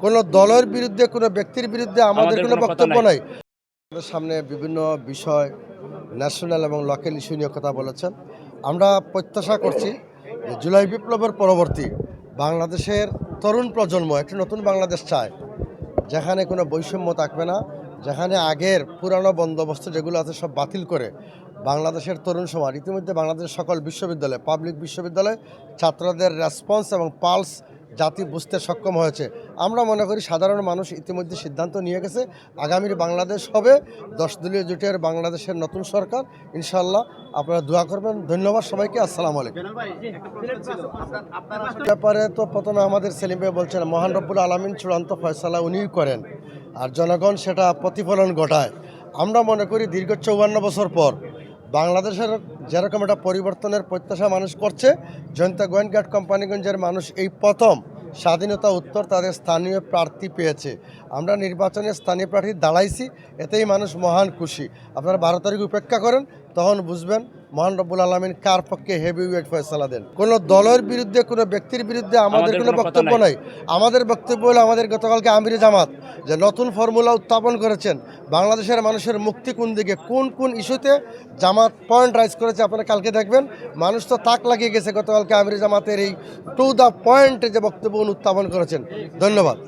কোনো দলের বিরুদ্ধে কোনো ব্যক্তির বিরুদ্ধে আমাদের কোনো বক্তব্য নাই। আমাদের সামনে বিভিন্ন বিষয় ন্যাশনাল এবং লোকাল ইস্যু নিয়ে কথা বলেছেন। আমরা প্রত্যাশা করছি যে জুলাই বিপ্লবের পরবর্তী বাংলাদেশের তরুণ প্রজন্ম একটি নতুন বাংলাদেশ চায়, যেখানে কোনো বৈষম্য থাকবে না, যেখানে আগের পুরানো বন্দোবস্ত যেগুলো আছে সব বাতিল করে বাংলাদেশের তরুণ সমাজ, ইতিমধ্যে বাংলাদেশের সকল বিশ্ববিদ্যালয়, পাবলিক বিশ্ববিদ্যালয় ছাত্রদের রেসপন্স এবং পালস জাতি বুঝতে সক্ষম হয়েছে। আমরা মনে করি সাধারণ মানুষ ইতিমধ্যে সিদ্ধান্ত নিয়ে গেছে, আগামীর বাংলাদেশ হবে 10 দলীয় জোটের বাংলাদেশের নতুন সরকার। ইনশাআল্লাহ আপনারা দোয়া করবেন। ধন্যবাদ সবাইকে। আসসালামু আলাইকুম। ব্যাপারে তো প্রথমে আমাদের সেলিম ভাই বলছেন মহান রব্বুল আলামিন চূড়ান্ত ফয়সালা উনিই করেন, আর জনগণ সেটা প্রতিফলন ঘটায়। আমরা মনে করি দীর্ঘ 54 বছর পর বাংলাদেশের যেরকম একটা পরিবর্তনের প্রত্যাশা মানুষ করছে, জয়ন্তা গোয়েনঘাট কোম্পানিগঞ্জের মানুষ এই প্রথম স্বাধীনতা উত্তর তাদের স্থানীয় প্রার্থী পেয়েছে। আমরা নির্বাচনে স্থানীয় প্রার্থী দাঁড়াইছি, এতেই মানুষ মহান খুশি। আপনারা 12 তারিখ উপেক্ষা করেন, তখন বুঝবেন মহান রব্বুল আলামিন কার পক্ষে হেভি ওয়েট ফয়সালা দেন। কোনো দলের বিরুদ্ধে কোনো ব্যক্তির বিরুদ্ধে আমাদের কোনো বক্তব্য নাই। আমাদের বক্তব্য হলো আমাদের গতকালকে আমিরে জামাত যে নতুন ফর্মুলা উত্থাপন করেছেন, বাংলাদেশের মানুষের মুক্তি কোন দিকে, কোন কোন ইস্যুতে জামাত পয়েন্ট রাইজ করেছে আপনারা কালকে দেখবেন। মানুষ তো তাক লাগিয়ে গেছে গতকালকে আমিরে জামাতের এই টু দ্য পয়েন্ট যে বক্তব্য উত্থাপন করেছেন। ধন্যবাদ।